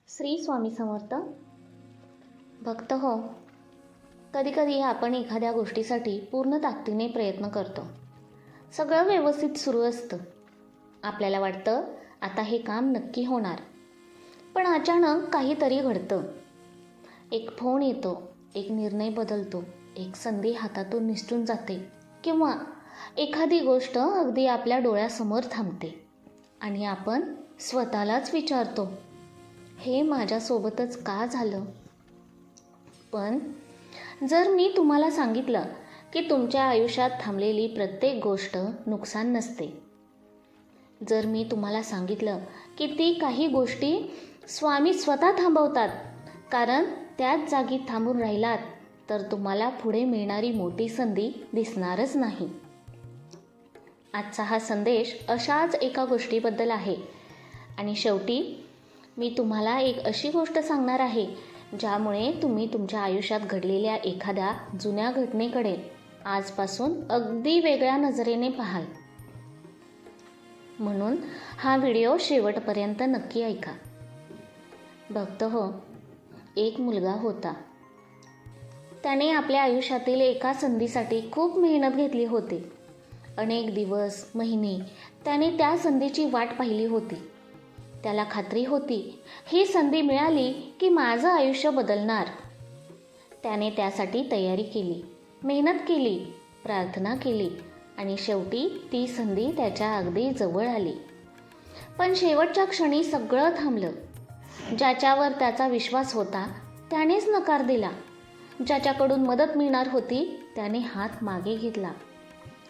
श्री स्वामी समर्थ. भक्त हो, कधीकधी आपण एखाद्या गोष्टीसाठी पूर्ण ताकदीने प्रयत्न करतो. सगळं व्यवस्थित सुरू असतं. आपल्याला वाटतं आता हे काम नक्की होणार. पण अचानक काहीतरी घडतं. एक फोन येतो, एक निर्णय बदलतो, एक संधी हातातून निसटून जाते किंवा एखादी गोष्ट अगदी आपल्या डोळ्यासमोर थांबते आणि आपण स्वतःलाच विचारतो, हे माझ्यासोबतच का झालं? पण जर मी तुम्हाला सांगितलं की तुमच्या आयुष्यात थांबलेली प्रत्येक गोष्ट नुकसान नसते, जर मी तुम्हाला सांगितलं की ती काही गोष्टी स्वामी स्वतः थांबवतात, कारण त्याच जागी थांबून राहिलात तर तुम्हाला पुढे मिळणारी मोठी संधी दिसणारच नाही. आजचा हा संदेश अशाच एका गोष्टीबद्दल आहे. आणि शेवटी मी तुम्हाला एक अशी गोष्ट सांगणार आहे ज्यामुळे तुम्ही तुमच्या आयुष्यात घडलेल्या एखाद्या जुन्या घटनेकडे आजपासून अगदी वेगळ्या नजरेने पाहाल. म्हणून हा व्हिडिओ शेवटपर्यंत नक्की ऐका. भक्त हो, एक मुलगा होता. त्याने आपल्या आयुष्यातील एका संधीसाठी खूप मेहनत घेतली होती. अनेक दिवस, महिने त्याने त्या संधीची वाट पाहिली होती. त्याला खात्री होती ही संधी मिळाली की माझं आयुष्य बदलणार. त्याने त्यासाठी तयारी केली, मेहनत केली, प्रार्थना केली आणि शेवटी ती संधी त्याच्या अगदी जवळ आली. पण शेवटच्या क्षणी सगळं थांबलं. ज्याच्यावर त्याचा विश्वास होता त्यानेच नकार दिला. ज्याच्याकडून मदत मिळणार होती त्याने हात मागे घेतला.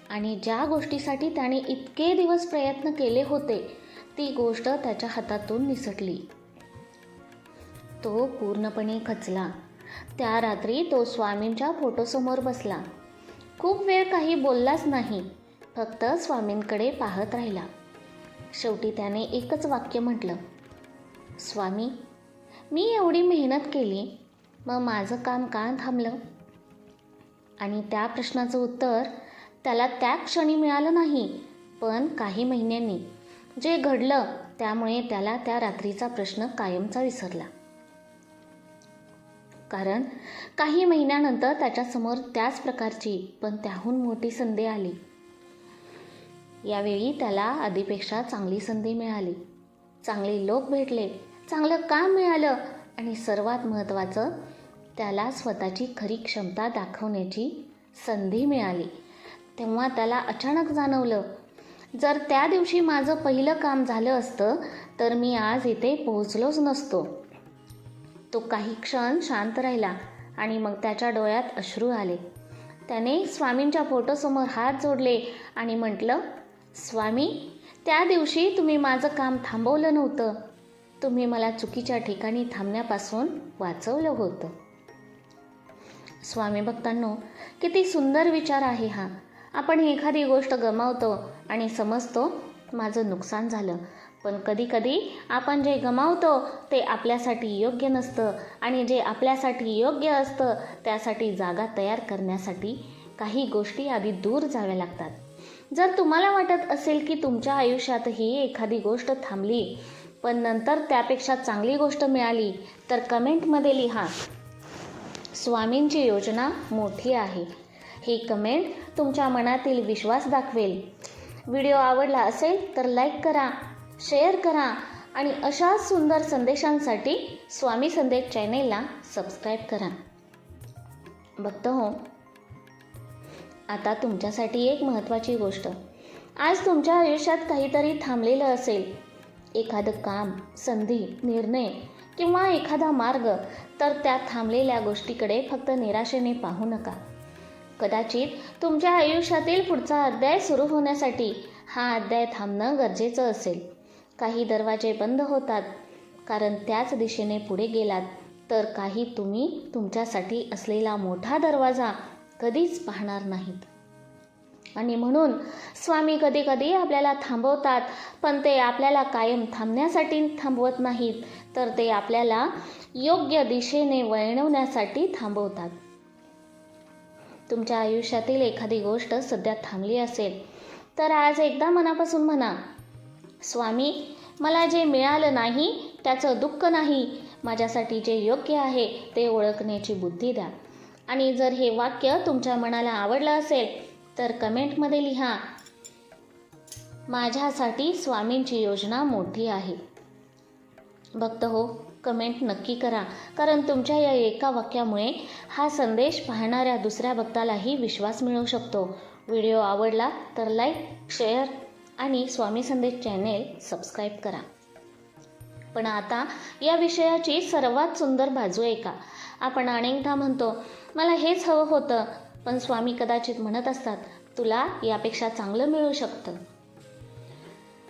आणि ज्या गोष्टीसाठी त्याने इतके दिवस प्रयत्न केले होते ती गोष्ट त्याच्या हातातून निसटली. तो पूर्णपणे खचला. त्या रात्री तो स्वामींच्या फोटोसमोर बसला. खूप वेळ काही बोललाच नाही, फक्त स्वामींकडे पाहत राहिला. शेवटी त्याने एकच वाक्य म्हटलं, स्वामी, मी एवढी मेहनत केली, मग माझं काम का थांबलं? आणि त्या प्रश्नाचं उत्तर त्याला त्या क्षणी मिळालं नाही, पण काही महिन्यांनी. जे घडलं त्यामुळे त्याला त्या रात्रीचा प्रश्न कायमचा विसरला. कारण काही महिन्यानंतर त्याच्यासमोर त्याच प्रकारची पण त्याहून मोठी संधी आली. यावेळी त्याला आधीपेक्षा चांगली संधी मिळाली. चांगले लोक भेटले, चांगलं काम मिळालं आणि सर्वात महत्त्वाचं, त्याला स्वतःची खरी क्षमता दाखवण्याची संधी मिळाली. तेव्हा त्याला अचानक जाणवलं, जर त्या दिवशी माझं पहिलं काम झालं असतं तर मी आज इथे पोहोचलोच नसतो. तो काही क्षण शांत राहिला आणि मग त्याच्या डोळ्यात अश्रू आले. त्याने स्वामींच्या फोटोसमोर हात जोडले आणि म्हटलं, स्वामी, त्या दिवशी तुम्ही माझं काम थांबवलं नव्हतं. तुम्ही मला चुकीच्या ठिकाणी थांबण्यापासून वाचवलं होतं. स्वामी भक्तांनो, किती सुंदर विचार आहे हा. आपण एखादी गोष्ट गमावतो आणि समजतो माझं नुकसान झालं, पण कधीकधी आपण जे गमावतो ते आपल्यासाठी योग्य नसतं आणि जे आपल्यासाठी योग्य असतं त्यासाठी जागा तयार करण्यासाठी काही गोष्टी आधी दूर जाव्या लागतात. जर तुम्हाला वाटत असेल की तुमच्या आयुष्यातही एखादी गोष्ट थांबली पण नंतर त्यापेक्षा चांगली गोष्ट मिळाली, तर कमेंटमध्ये लिहा, स्वामींची योजना मोठी आहे. ही कमेंट तुमच्या मनातील विश्वास दाखवेल. व्हिडिओ आवडला असेल तर लाईक करा, शेअर करा आणि अशाच सुंदर संदेशांसाठी स्वामी संदेश चॅनेलला सबस्क्राईब करा. भक्त हो, आता तुमच्यासाठी एक महत्त्वाची गोष्ट. आज तुमच्या आयुष्यात काहीतरी थांबलेलं असेल, एखादं काम, संधी, निर्णय किंवा एखादा मार्ग, तर त्या थांबलेल्या गोष्टीकडे फक्त निराशेने पाहू नका. कदाचित तुमच्या आयुष्यातील पुढचा अध्याय सुरू होण्यासाठी हा अध्याय थांबणं गरजेचं असेल. काही दरवाजे बंद होतात कारण त्याच दिशेने पुढे गेलात, तर काही तुम्ही तुमच्यासाठी असलेला मोठा दरवाजा कधीच पाहणार नाहीत. आणि म्हणून स्वामी कधी आपल्याला थांबवतात, पण ते आपल्याला कायम थांबण्यासाठी थांबवत नाहीत, तर ते आपल्याला योग्य दिशेने वळवण्यासाठी थांबवतात. तुमच्या आयुष्यातील एखादी गोष्ट सध्या थांबली असेल तर आज एकदा मनापासून म्हणा, स्वामी, मला जे मिळालं नाही त्याचं दुःख नाही, माझ्यासाठी जे योग्य आहे ते ओळखण्याची बुद्धी द्या. आणि जर हे वाक्य तुमच्या मनाला आवडलं असेल तर कमेंटमध्ये लिहा, माझ्यासाठी स्वामींची योजना मोठी आहे. भक्त हो, कमेंट नक्की करा, कारण तुमच्या या एका वाक्यामुळे हा संदेश पाहणाऱ्या दुसऱ्या भक्तालाही विश्वास मिळू शकतो. व्हिडिओ आवडला तर लाईक, शेअर आणि स्वामी संदेश चॅनेल सबस्क्राईब करा. पण आता या विषयाची सर्वात सुंदर बाजू ऐका. आपण अनेकदा म्हणतो, मला हेच हवं होतं, पण स्वामी कदाचित म्हणत असतात, तुला यापेक्षा चांगलं मिळू शकतं.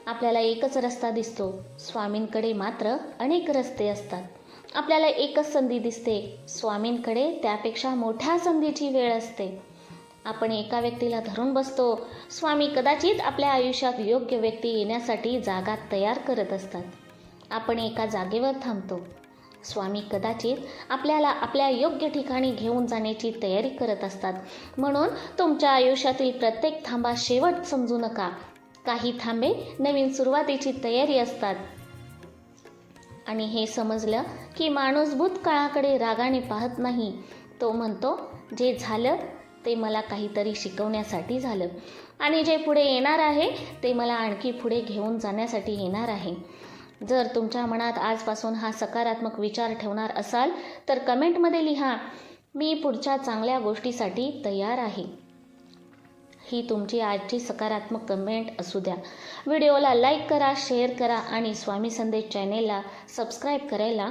आपल्याला एकच रस्ता दिसतो, स्वामींकडे मात्र अनेक रस्ते असतात. आपल्याला एकच संधी दिसते, स्वामींकडे त्यापेक्षा मोठ्या संधीची वेळ असते. आपण एका व्यक्तीला धरून बसतो, स्वामी कदाचित आपल्या आयुष्यात योग्य व्यक्ती येण्यासाठी जागा तयार करत असतात. आपण एका जागेवर थांबतो, स्वामी कदाचित आपल्याला आपल्या योग्य ठिकाणी घेऊन जाण्याची तयारी करत असतात. म्हणून तुमच्या आयुष्यातील प्रत्येक थांबा शेवट समजू नका. काही थांबे नवीन सुरुवातीची तयारी असतात. आणि हे समजलं की माणूस भूतकाळाकडे रागाने पाहत नाही. तो म्हणतो, जे झालं ते मला काहीतरी शिकवण्यासाठी झालं, आणि जे पुढे येणार आहे ते मला आणखी पुढे घेऊन जाण्यासाठी येणार आहे. जर तुमच्या मनात आजपासून हा सकारात्मक विचार ठेवणार असाल तर कमेंटमध्ये लिहा, मी पुढच्या चांगल्या गोष्टीसाठी तयार आहे. ही तुमची आजची सकारात्मक कमेंट असू द्या. व्हिडिओला लाईक करा, शेअर करा आणि स्वामी संदेश चॅनेलला सबस्क्राईब करायला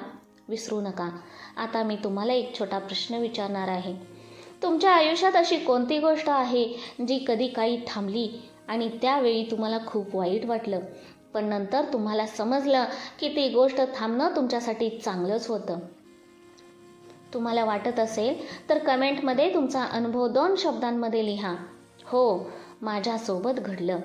विसरू नका. आता मी तुम्हाला एक छोटा प्रश्न विचारणार आहे. तुमच्या आयुष्यात अशी कोणती गोष्ट आहे जी कधी काही थांबली आणि त्यावेळी तुम्हाला खूप वाईट वाटलं, पण नंतर तुम्हाला समजलं की ती गोष्ट थांबणं तुमच्यासाठी चांगलंच होतं? तुम्हाला वाटत असेल तर कमेंटमध्ये तुमचा अनुभव 2 शब्दांमध्ये लिहा. हो, माझ्यासोबत घडलं.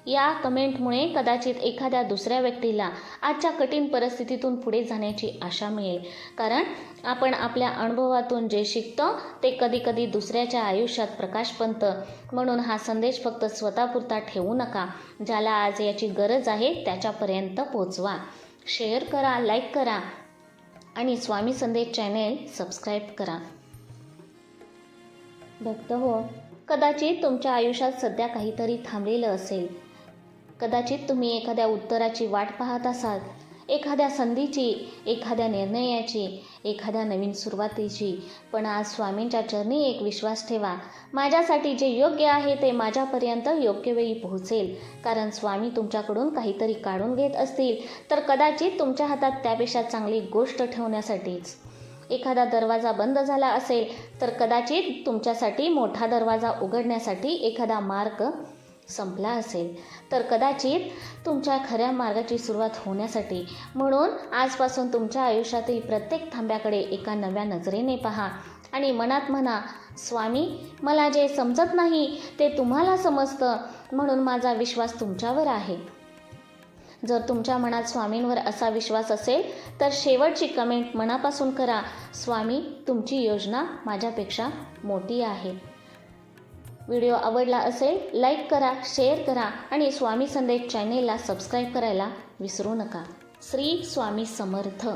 या कमेंटमुळे कदाचित एखाद्या दुसऱ्या व्यक्तीला आजच्या कठीण परिस्थितीतून पुढे जाण्याची आशा मिळेल. कारण आपण आपल्या अनुभवातून जे शिकतो ते कधीकधी दुसऱ्याच्या आयुष्यात प्रकाश बनतं. म्हणून हा संदेश फक्त स्वतःपुरता ठेवू नका. ज्याला आज याची गरज आहे त्याच्यापर्यंत पोहोचवा. शेअर करा, लाईक करा आणि स्वामी संदेश चॅनेल सबस्क्राईब करा. भक्त हो, कदाचित तुमच्या आयुष्यात सध्या काहीतरी थांबलेलं असेल. कदाचित तुम्ही एखाद्या उत्तराची वाट पाहत असाल, एखाद्या संधीची, एखाद्या निर्णयाची, एखाद्या नवीन सुरुवातीची. पण आज स्वामींच्या चरणी एक विश्वास ठेवा, माझ्यासाठी जे योग्य आहे ते माझ्यापर्यंत योग्य वेळी पोहोचेल. कारण स्वामी तुमच्याकडून काहीतरी काढून घेत असतील तर कदाचित तुमच्या हातात त्यापेक्षा चांगली गोष्ट ठेवण्यासाठीच. एखादा दरवाजा बंद झाला असेल तर कदाचित तुमच्यासाठी मोठा दरवाजा उघडण्यासाठी एखादा मार्ग संपला असेल, तर कदाचित तुमच्या खऱ्या मार्गाची सुरुवात होण्यासाठी. म्हणून आजपासून तुमच्या आयुष्यातील प्रत्येक थांब्याकडे एका नव्या नजरेने पहा आणि मनात म्हणा, स्वामी, मला जे समजत नाही ते तुम्हाला समजतं, म्हणून माझा विश्वास तुमच्यावर आहे. जर तुमच्या मनात स्वामींवर असा विश्वास असेल तर शेवटची कमेंट मनापासून करा, स्वामी, तुमची योजना माझ्यापेक्षा मोठी आहे. व्हिडिओ आवडला असेल लाईक करा, शेअर करा आणि स्वामी संदेश चॅनेलला सबस्क्राईब करायला विसरू नका. श्री स्वामी समर्थ.